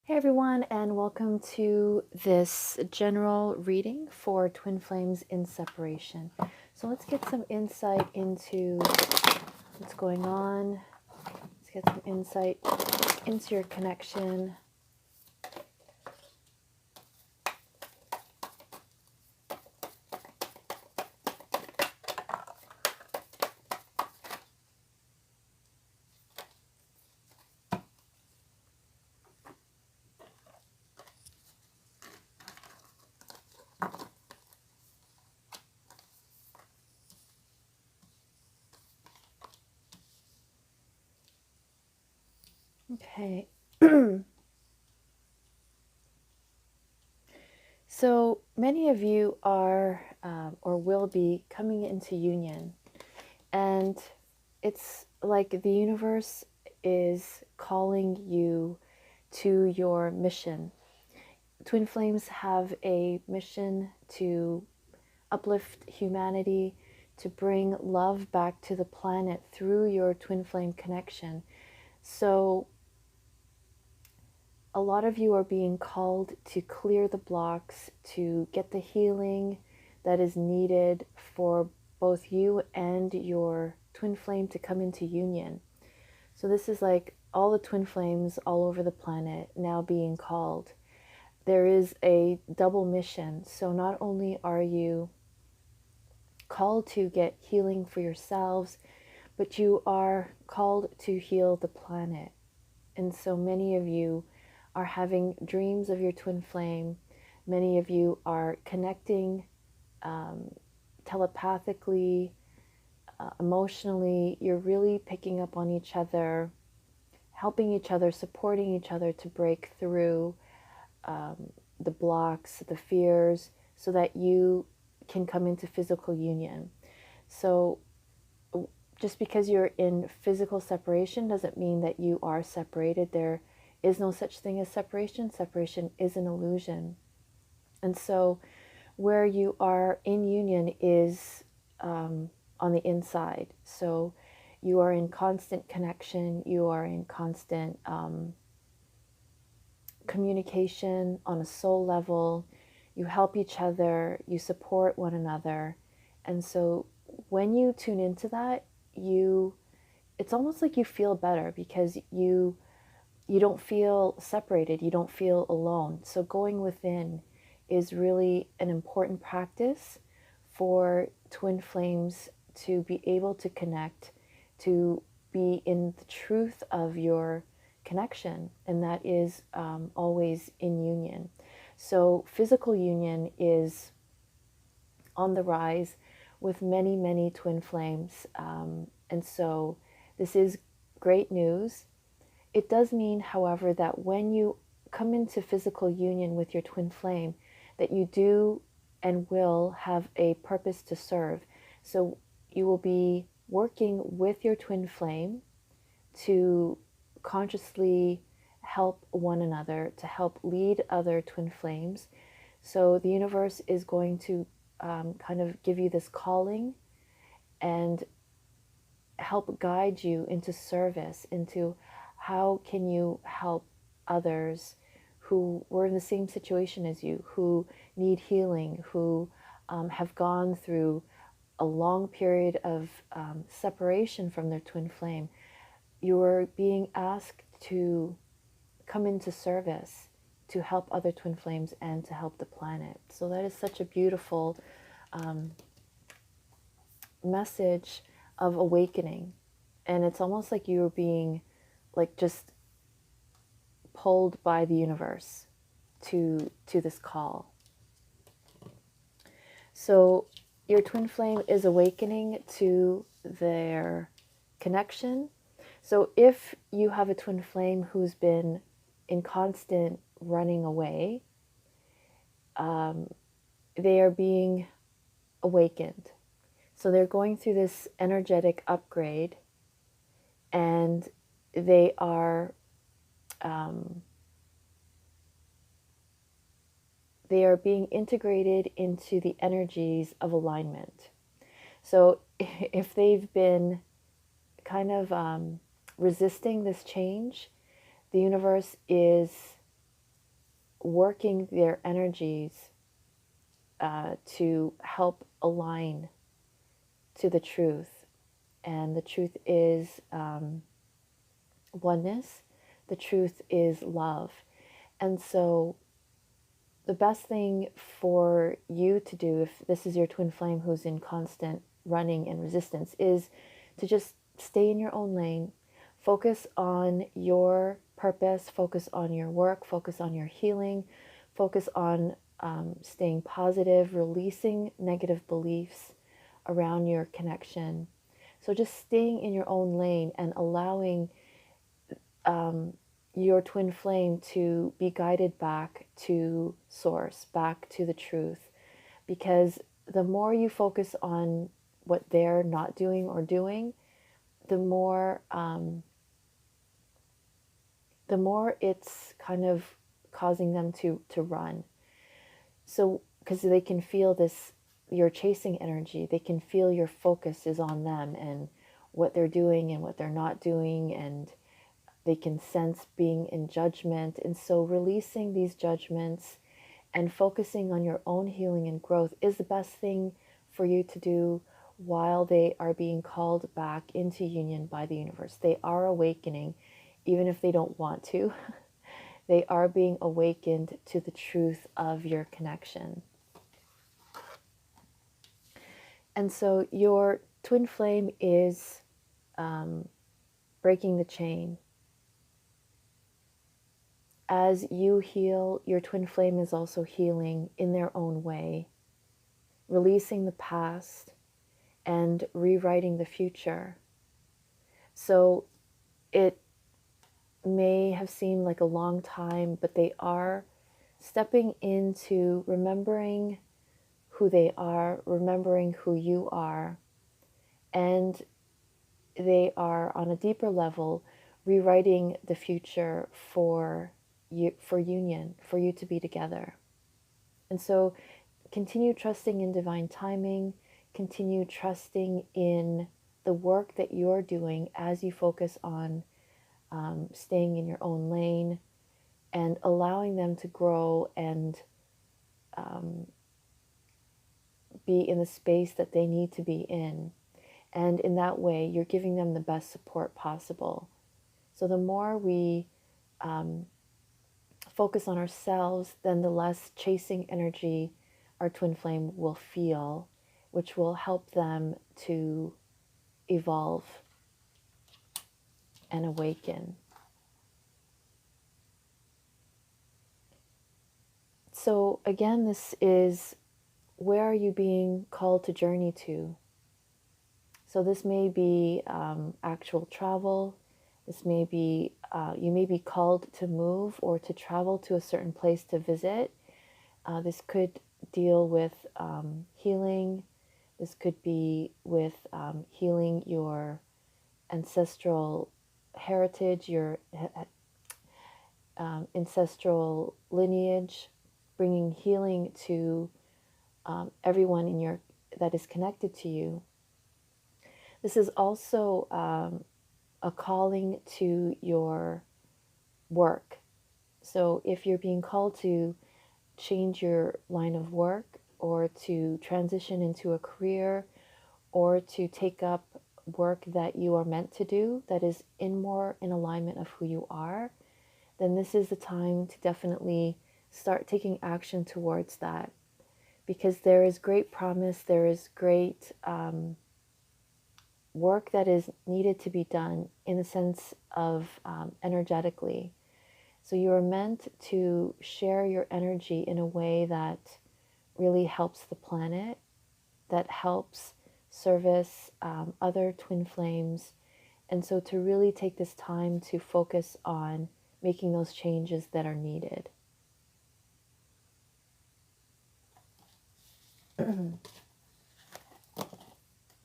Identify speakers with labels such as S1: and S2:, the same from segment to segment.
S1: Hey everyone, and welcome to this general reading for Twin Flames in separation. So let's get some insight into what's going on. Let's get some insight into your connection. Okay. So many of you are or will be coming into union, and it's like the universe is calling you to your mission. Twin Flames have a mission to uplift humanity, to bring love back to the planet through your twin flame connection. So a lot of you are being called to clear the blocks, to get the healing that is needed for both you and your twin flame to come into union. So this is like all the twin flames all over the planet now being called. There is a double mission. So not only are you called to get healing for yourselves, but you are called to heal the planet. And so many of you are having dreams of your twin flame. Many of you are connecting telepathically, emotionally. You're really picking up on each other, helping each other, supporting each other to break through the blocks, the fears, so that you can come into physical union. So just because you're in physical separation doesn't mean that you are separated. There is no such thing as separation. Separation is an illusion. And so where you are in union is on the inside. So you are in constant connection. You are in constant communication on a soul level. You help each other. You support one another. And so when you tune into that, it's almost like you feel better because you don't feel separated, you don't feel alone. So going within is really an important practice for twin flames to be able to connect, to be in the truth of your connection, and that is always in union. So physical union is on the rise with many, many twin flames. And so this is great news. It does mean, however, that when you come into physical union with your twin flame, that you do and will have a purpose to serve. So you will be working with your twin flame to consciously help one another, to help lead other twin flames. So the universe is going to kind of give you this calling and help guide you into service, into how can you help others who were in the same situation as you, who need healing, who have gone through a long period of separation from their twin flame. You're being asked to come into service to help other twin flames and to help the planet. So that is such a beautiful message of awakening. And it's almost like you're being like just pulled by the universe to this call. So your twin flame is awakening to their connection. So if you have a twin flame who's been in constant running away, they are being awakened. So they're going through this energetic upgrade, and they are being integrated into the energies of alignment. So if they've been kind of resisting this change, the universe is working their energies to help align to the truth. And the truth is oneness. The truth is love. And so the best thing for you to do, if this is your twin flame who's in constant running and resistance, is to just stay in your own lane, focus on your purpose, focus on your work, focus on your healing, focus on staying positive, releasing negative beliefs around your connection. So just staying in your own lane and allowing your twin flame to be guided back to source, back to the truth. Because the more you focus on what they're not doing or doing, the more it's kind of causing them to run. So, because they can feel this, your chasing energy, they can feel your focus is on them and what they're doing and what they're not doing, and they can sense being in judgment. And so releasing these judgments and focusing on your own healing and growth is the best thing for you to do while they are being called back into union by the universe. They are awakening, even if they don't want to. They are being awakened to the truth of your connection. And so your twin flame is breaking the chain. As you heal, your twin flame is also healing in their own way, releasing the past and rewriting the future. So it may have seemed like a long time, but they are stepping into remembering who they are, remembering who you are, and they are on a deeper level rewriting the future for you, for union, for you to be together. And so continue trusting in divine timing, continue trusting in the work that you're doing as you focus on staying in your own lane and allowing them to grow and be in the space that they need to be in. And in that way, you're giving them the best support possible. So the more we focus on ourselves, then the less chasing energy our twin flame will feel, which will help them to evolve and awaken. So again, this is, where are you being called to journey to? So this may be actual travel. This may be, you may be called to move or to travel to a certain place to visit. This could deal with healing. This could be with healing your ancestral heritage, your ancestral lineage, bringing healing to everyone in your that is connected to you. This is also a calling to your work. So if you're being called to change your line of work or to transition into a career or to take up work that you are meant to do that is more in alignment of who you are, then this is the time to definitely start taking action towards that, because there is great promise, there is great work that is needed to be done in the sense of energetically. So you are meant to share your energy in a way that really helps the planet, that helps service other twin flames. And so to really take this time to focus on making those changes that are needed.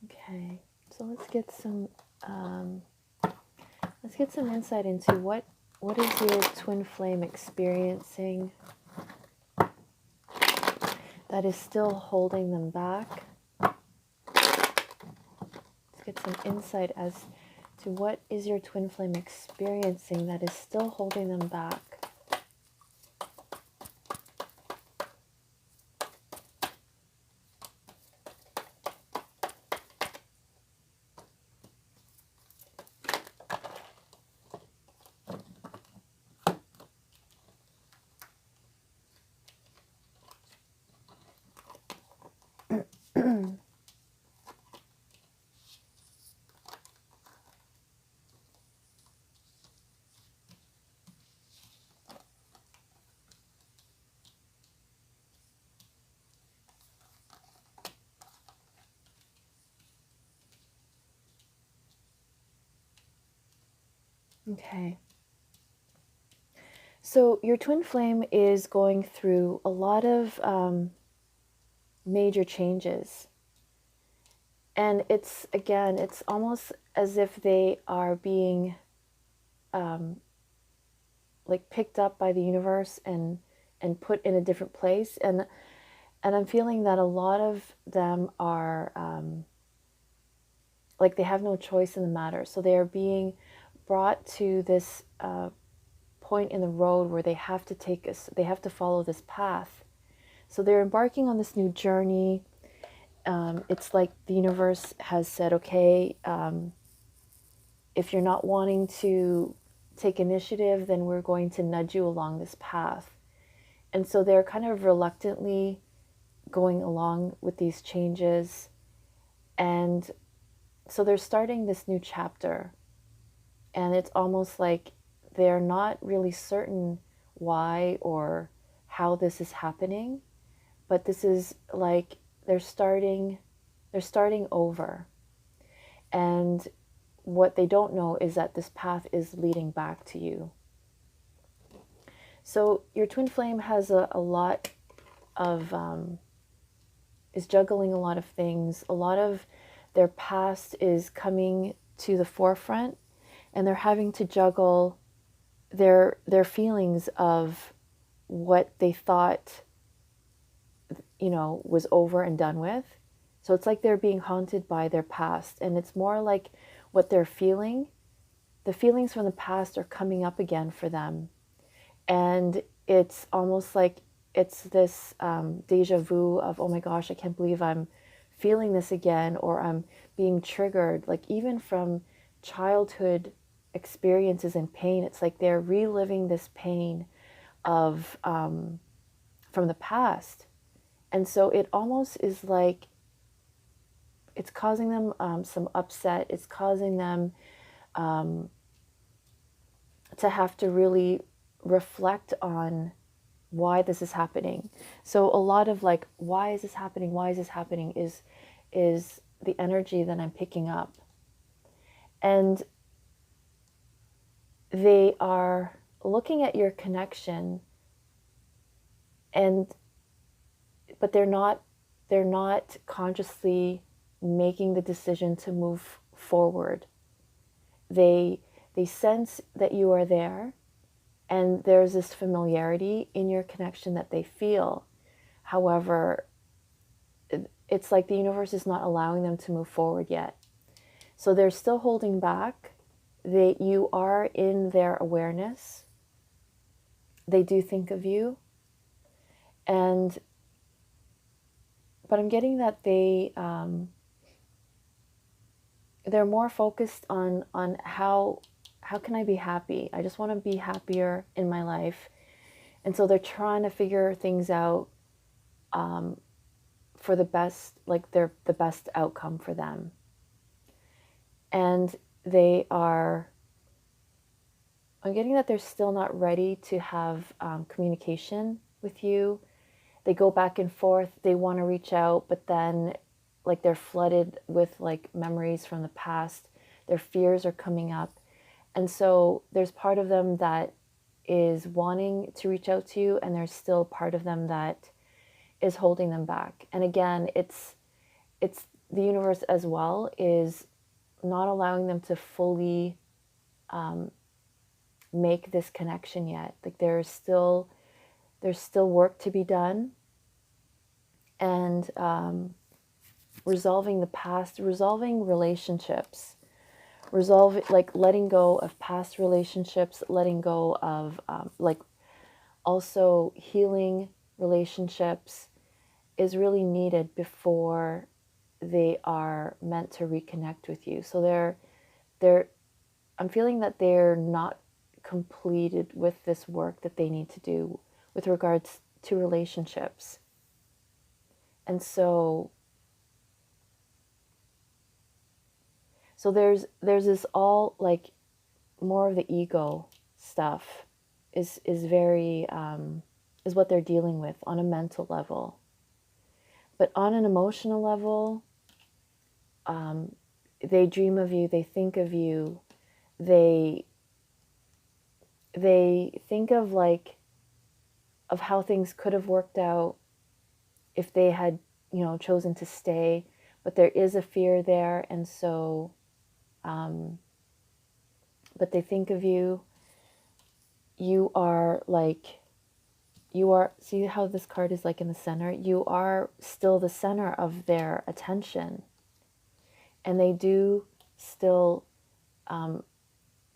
S1: Okay, so let's get some insight into what is your twin flame experiencing that is still holding them back. Let's get some insight as to what is your twin flame experiencing that is still holding them back. Okay. So your twin flame is going through a lot of major changes. And it's, again, it's almost as if they are being um, like picked up by the universe and put in a different place. And I'm feeling that a lot of them are like they have no choice in the matter. So they are being brought to this point in the road where they have to they have to follow this path. So they're embarking on this new journey. It's like the universe has said, okay, if you're not wanting to take initiative, then we're going to nudge you along this path. And so they're kind of reluctantly going along with these changes. And so they're starting this new chapter. And it's almost like they're not really certain why or how this is happening, but this is like they're starting over. And what they don't know is that this path is leading back to you. So your twin flame has a lot of is juggling a lot of things. A lot of their past is coming to the forefront, and they're having to juggle their feelings of what they thought, you know, was over and done with. So it's like they're being haunted by their past, and it's more like what they're feeling. The feelings from the past are coming up again for them, and it's almost like it's this deja vu of, oh my gosh, I can't believe I'm feeling this again, or I'm being triggered, like even from childhood experiences and pain. It's like they're reliving this pain of from the past. And so it almost is like it's causing them some upset. It's causing them to have to really reflect on why this is happening. So a lot of like, why is this happening? Why is this happening is the energy that I'm picking up. And they are looking at your connection, and but they're not consciously making the decision to move forward. They sense that you are there, and there's this familiarity in your connection that they feel. However, it's like the universe is not allowing them to move forward yet. So they're still holding back. You are in their awareness. They do think of you. But I'm getting that they're more focused on how can I be happy? I just want to be happier in my life. And so they're trying to figure things out for the best, like the best outcome for them. And I'm getting that they're still not ready to have communication with you. They go back and forth. They want to reach out, but then like they're flooded with like memories from the past. Their fears are coming up. And so there's part of them that is wanting to reach out to you, and there's still part of them that is holding them back. And again, it's the universe as well is not allowing them to fully make this connection yet. Like there's still work to be done, and resolving the past, resolving relationships, like letting go of past relationships, letting go of like also healing relationships is really needed before they are meant to reconnect with you. So I'm feeling that they're not completed with this work that they need to do with regards to relationships. And so So there's this all like more of the ego stuff is very is what they're dealing with on a mental level. But on an emotional level, they dream of you, they think of you, they think of like of how things could have worked out if they had, you know, chosen to stay. But there is a fear there, and so but they think of you. You are like, you are, see how this card is like in the center? You are still the center of their attention. And they do still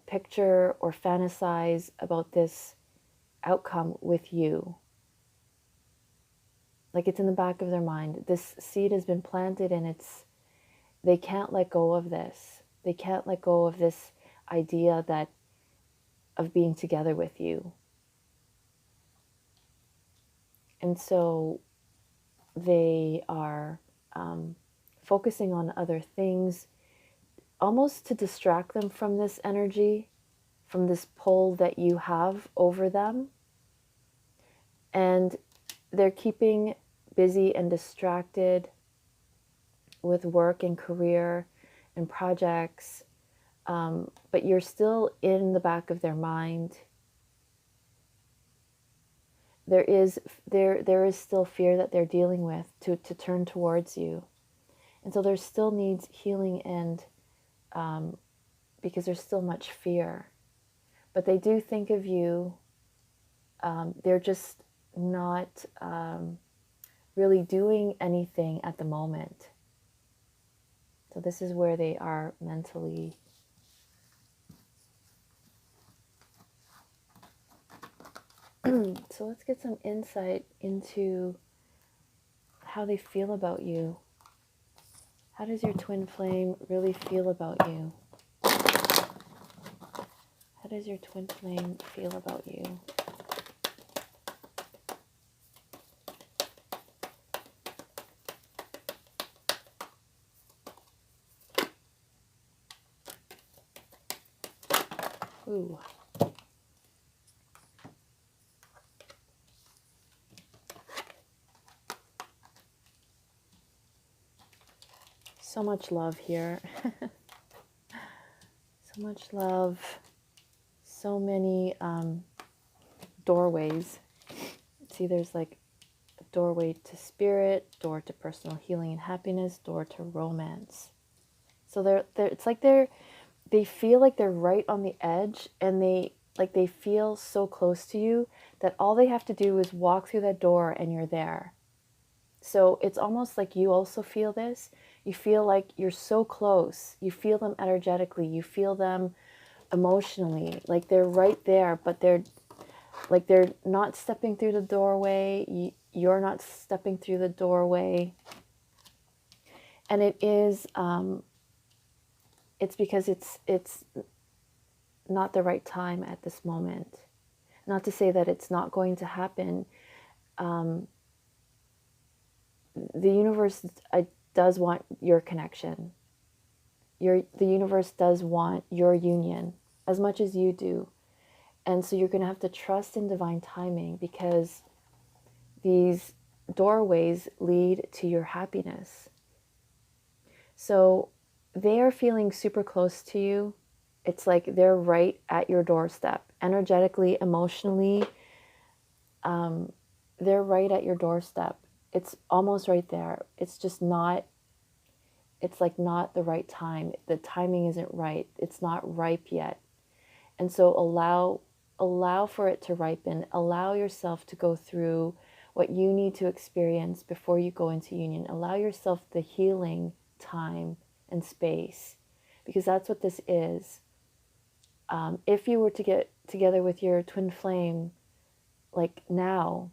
S1: picture or fantasize about this outcome with you. Like it's in the back of their mind. This seed has been planted and they can't let go of this. They can't let go of this idea that of being together with you. And so they are focusing on other things, almost to distract them from this energy, from this pull that you have over them. And they're keeping busy and distracted with work and career and projects, but you're still in the back of their mind. There is still fear that they're dealing with to turn towards you. And so there still needs healing, and because there's still much fear. But they do think of you. They're just not really doing anything at the moment. So this is where they are mentally. So let's get some insight into how they feel about you. How does your twin flame really feel about you? How does your twin flame feel about you? Ooh. So much love here. So much love. So many doorways. See, there's like a doorway to spirit, door to personal healing and happiness, door to romance. So they're it's like they feel like they're right on the edge, and they feel so close to you that all they have to do is walk through that door and you're there. So it's almost like you also feel this. You feel like you're so close. You feel them energetically. You feel them emotionally. Like they're right there, but they're not stepping through the doorway. You're not stepping through the doorway. And it is, it's because it's not the right time at this moment. Not to say that it's not going to happen. The universe does want your connection. The universe does want your union as much as you do. And so you're going to have to trust in divine timing, because these doorways lead to your happiness. So they are feeling super close to you. It's like they're right at your doorstep, energetically, emotionally. They're right at your doorstep. It's almost right there. It's just not, it's like not the right time. The timing isn't right. It's not ripe yet. And so allow for it to ripen. Allow yourself to go through what you need to experience before you go into union. Allow yourself the healing time and space, because that's what this is. If you were to get together with your twin flame, like now,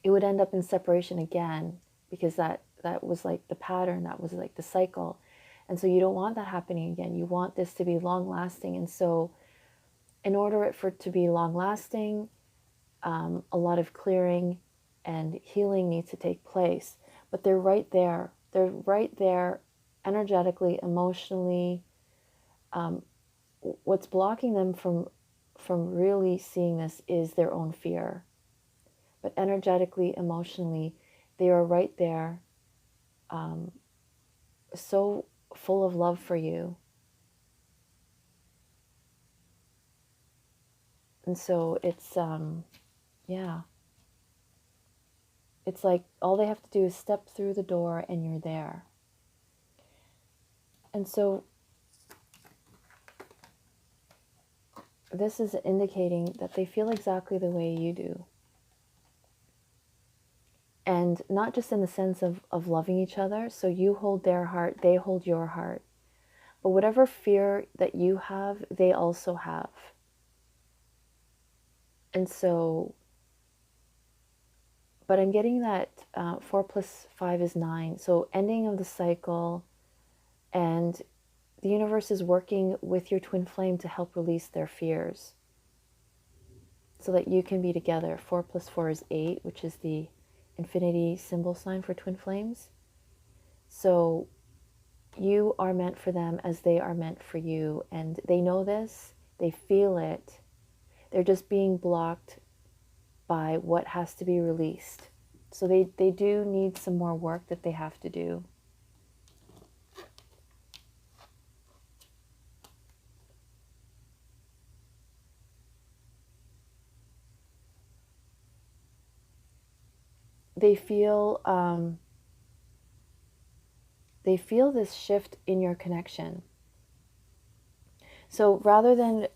S1: it would end up in separation again, because that was like the pattern, that was like the cycle. And so you don't want that happening again. You want this to be long lasting. And so in order for it to be long lasting, a lot of clearing and healing needs to take place. But they're right there. They're right there energetically, emotionally, what's blocking them from really seeing this is their own fear. But energetically, emotionally, they are right there, so full of love for you. And so it's, yeah, it's like all they have to do is step through the door and you're there. And so this is indicating that they feel exactly the way you do. And not just in the sense of loving each other. So you hold their heart, they hold your heart. But whatever fear that you have, they also have. And so, but I'm getting that 4 plus 5 is 9. So ending of the cycle, and the universe is working with your twin flame to help release their fears so that you can be together. 4 plus 4 is 8, which is the infinity symbol sign for twin flames. So you are meant for them as they are meant for you. And they know this, they feel it. They're just being blocked by what has to be released. So they do need some more work that they have to do. They feel this shift in your connection. So rather than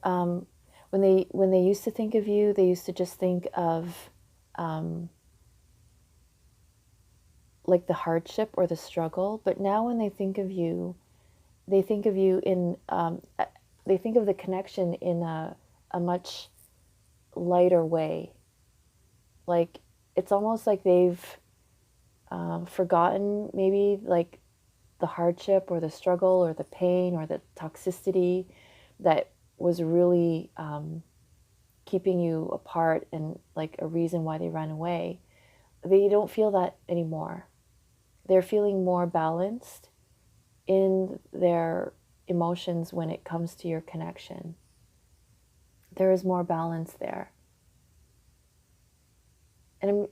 S1: when they used to think of you, they used to just think of like the hardship or the struggle. But now when they think of you in they think of the connection in a much lighter way. Like it's almost like they've forgotten maybe like the hardship or the struggle or the pain or the toxicity that was really keeping you apart and like a reason why they ran away. They don't feel that anymore. They're feeling more balanced in their emotions when it comes to your connection. There is more balance there. And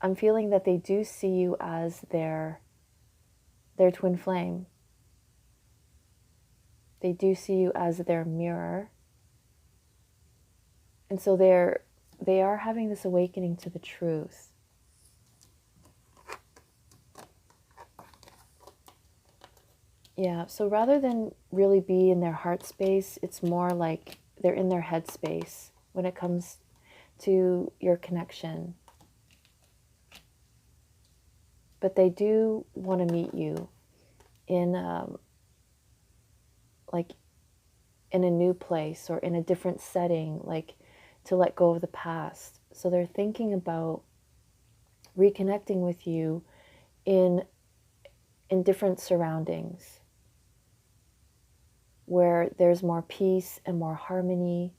S1: I'm feeling that they do see you as their twin flame. They do see you as their mirror. And so they are having this awakening to the truth. Yeah, so rather than really be in their heart space, it's more like they're in their head space when it comes to your connection. But they do want to meet you in like in a new place or in a different setting, like to let go of the past. So they're thinking about reconnecting with you in different surroundings where there's more peace and more harmony.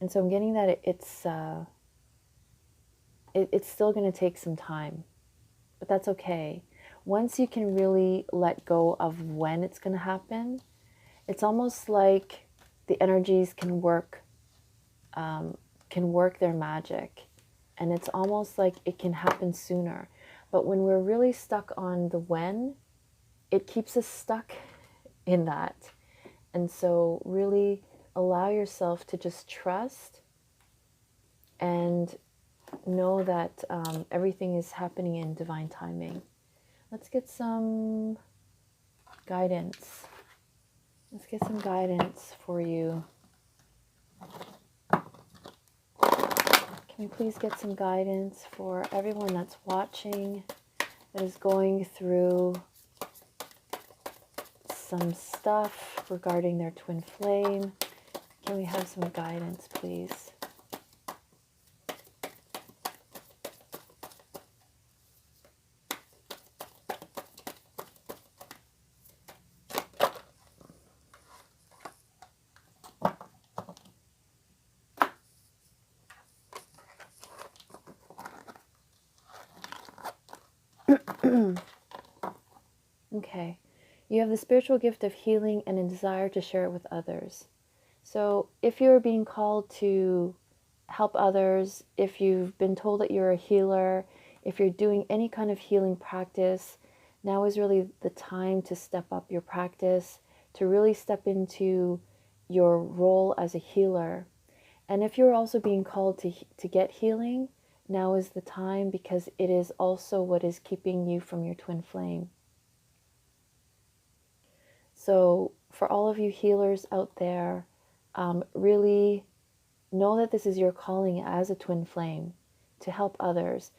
S1: And so I'm getting that it's still going to take some time, but that's okay. Once you can really let go of when it's going to happen, it's almost like the energies can work their magic, and it's almost like it can happen sooner. But when we're really stuck on the when, it keeps us stuck in that. And so really allow yourself to just trust and know that everything is happening in divine timing. Let's get some guidance. Let's get some guidance for you. Can we please get some guidance for everyone that's watching, that is going through some stuff regarding their twin flame? Can we have some guidance, please? Okay. You have the spiritual gift of healing and a desire to share it with others. So if you're being called to help others, if you've been told that you're a healer, if you're doing any kind of healing practice, now is really the time to step up your practice, to really step into your role as a healer. And if you're also being called to get healing, now is the time, because it is also what is keeping you from your twin flame. So for all of you healers out there, really know that this is your calling as a twin flame, to help others.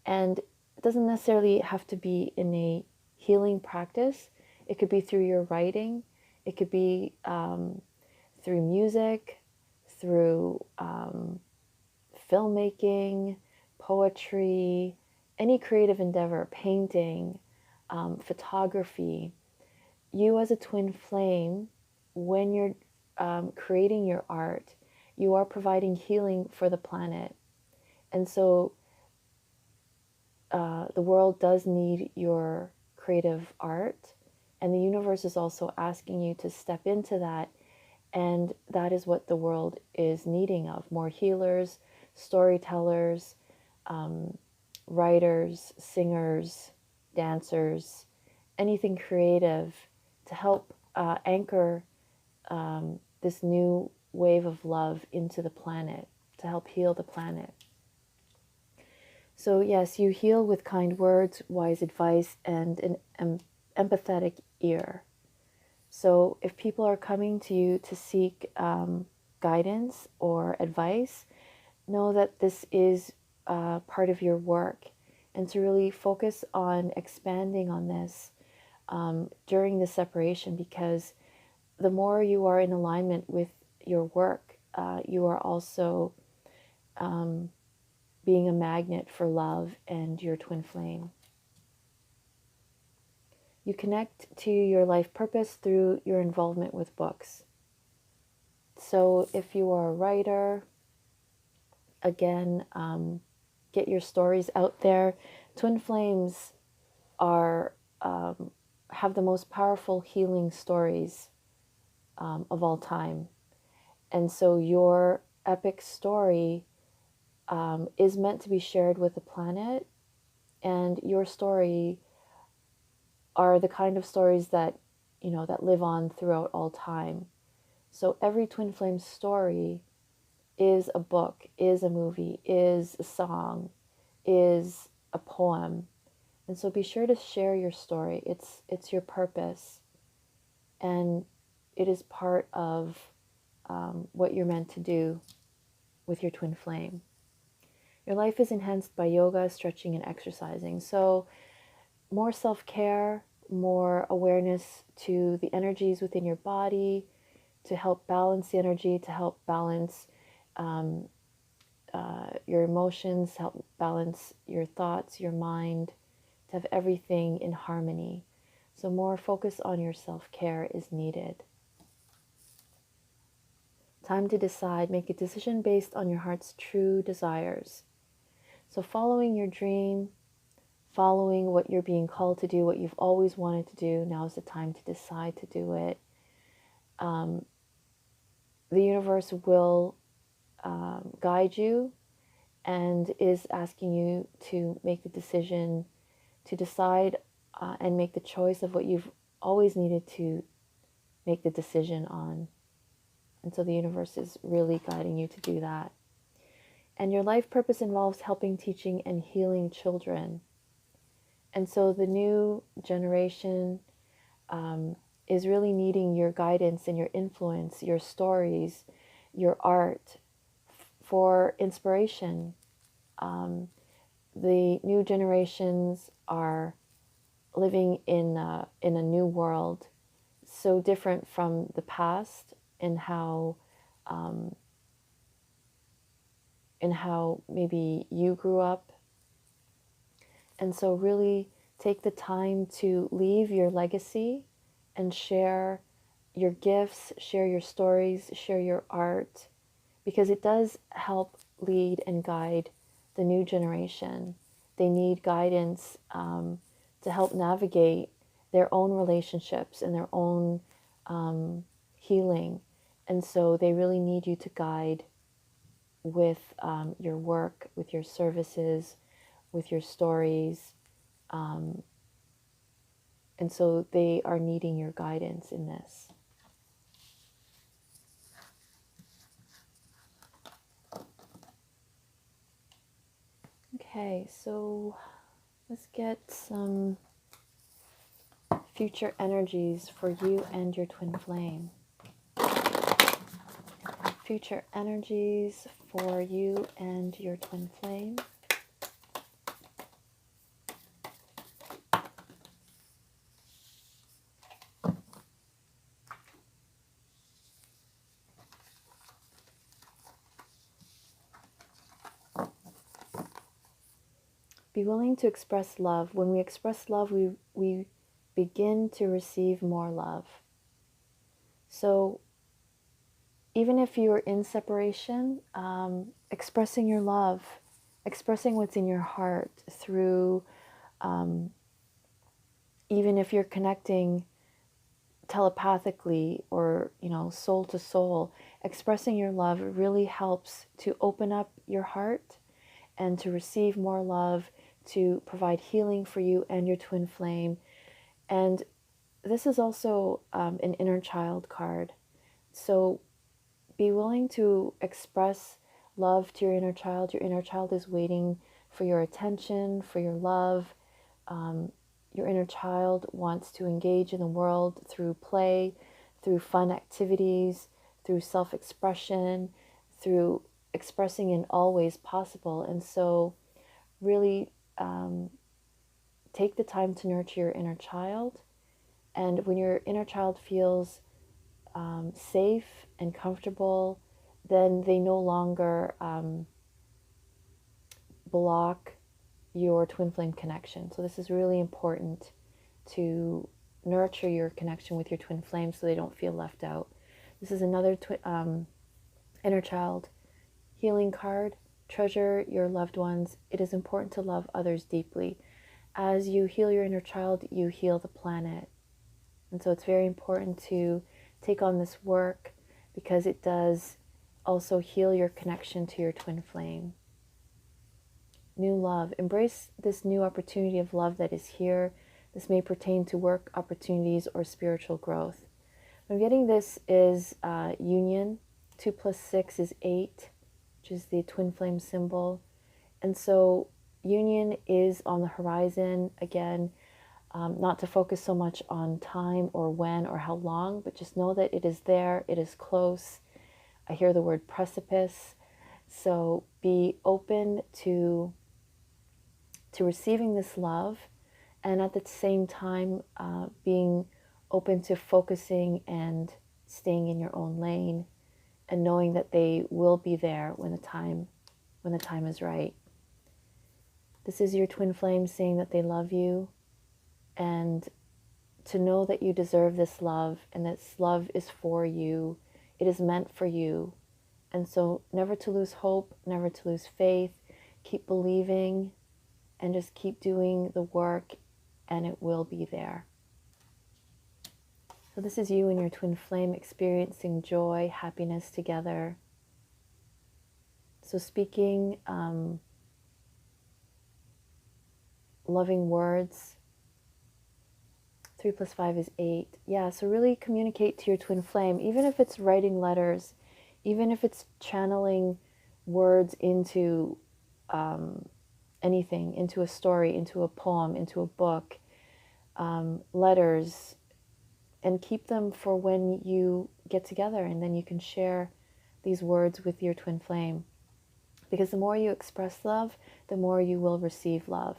S1: And it doesn't necessarily have to be in a healing practice. It could be through your writing. It could be through music, through filmmaking, poetry, any creative endeavor, painting, photography. You as a twin flame, when you're creating your art, you are providing healing for the planet. And so the world does need your creative art, and the universe is also asking you to step into that. And that is what the world is needing of: more healers, storytellers, writers, singers, dancers, anything creative to help anchor this new wave of love into the planet, to help heal the planet. So yes, you heal with kind words, wise advice, and an empathetic ear. So if people are coming to you to seek guidance or advice, know that this is part of your work, and to really focus on expanding on this during the separation, because the more you are in alignment with your work, you are also being a magnet for love and your twin flame. You connect to your life purpose through your involvement with books. So if you are a writer, again, get your stories out there. Twin flames are have the most powerful healing stories of all time. And so your epic story is meant to be shared with the planet, and your story are the kind of stories that, you know, that live on throughout all time. So every twin flame story is a book, is a movie, is a song, is a poem. And so be sure to share your story. It's your purpose, and it is part of what you're meant to do with your twin flame. Your life is enhanced by yoga, stretching, and exercising. So more self-care, more awareness to the energies within your body, to help balance the energy, to help balance your emotions, help balance your thoughts, your mind, to have everything in harmony. So more focus on your self-care is needed. Time to decide. Make a decision based on your heart's true desires. So following your dream, following what you're being called to do, what you've always wanted to do, now is the time to decide to do it. The universe will guide you and is asking you to make the decision, to decide and make the choice of what you've always needed to make the decision on. And so the universe is really guiding you to do that. And your life purpose involves helping, teaching, and healing children. And so the new generation is really needing your guidance and your influence, your stories, your art for inspiration. The new generations are living in a new world, so different from the past in how maybe you grew up. And so really take the time to leave your legacy and share your gifts, share your stories, share your art, because it does help lead and guide the new generation. They need guidance to help navigate their own relationships and their own healing. And so they really need you to guide with your work, with your services, with your stories. And so they are needing your guidance in this. Okay, so let's get some future energies for you and your twin flame. Future energies for you and your twin flame. Be willing to express love. When we express love, we begin to receive more love. So even if you're in separation, expressing your love, expressing what's in your heart through, even if you're connecting telepathically or, soul to soul, expressing your love really helps to open up your heart and to receive more love, to provide healing for you and your twin flame. And this is also an inner child card. So be willing to express love to your inner child. Your inner child is waiting for your attention, for your love. Your inner child wants to engage in the world through play, through fun activities, through self-expression, through expressing in all ways possible. And so really take the time to nurture your inner child. And when your inner child feels safe and comfortable, then they no longer block your twin flame connection. So this is really important to nurture your connection with your twin flame so they don't feel left out. This is another inner child healing card. Treasure your loved ones. It is important to love others deeply. As you heal your inner child, you heal the planet. And so it's very important to take on this work because it does also heal your connection to your twin flame. New love. Embrace this new opportunity of love that is here. This may pertain to work opportunities or spiritual growth. What I'm getting this is union. 2 + 6 is 8, which is the twin flame symbol. And so union is on the horizon. Again, not to focus so much on time or when or how long, but just know that it is there, it is close. I hear the word precipice. So be open to receiving this love, and at the same time being open to focusing and staying in your own lane and knowing that they will be there when the time is right. This is your twin flame saying that they love you, and to know that you deserve this love and this love is for you. It is meant for you. And so never to lose hope, never to lose faith. Keep believing and just keep doing the work, and it will be there. So this is you and your twin flame experiencing joy, happiness together. So speaking loving words. 3 + 5 is 8. Yeah, so really communicate to your twin flame, even if it's writing letters, even if it's channeling words into anything, into a story, into a poem, into a book, letters, and keep them for when you get together, and then you can share these words with your twin flame. Because the more you express love, the more you will receive love.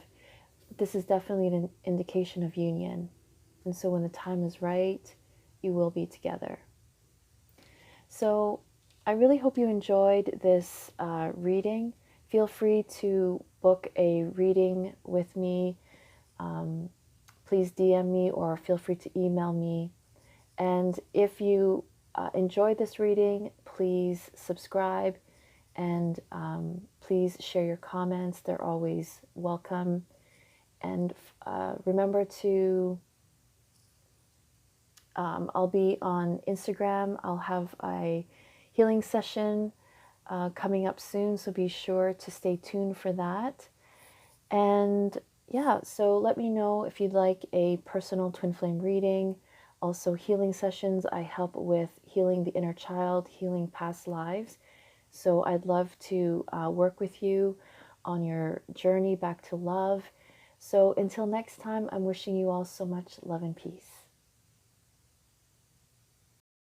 S1: This is definitely an indication of union. And so when the time is right, you will be together. So I really hope you enjoyed this reading. Feel free to book a reading with me. Please DM me or feel free to email me. And if you enjoyed this reading, please subscribe and please share your comments. They're always welcome. And remember to I'll be on Instagram. I'll have a healing session coming up soon, so be sure to stay tuned for that. And yeah, so let me know if you'd like a personal twin flame reading. Also, healing sessions. I help with healing the inner child, healing past lives. So I'd love to work with you on your journey back to love. So until next time, I'm wishing you all so much love and peace.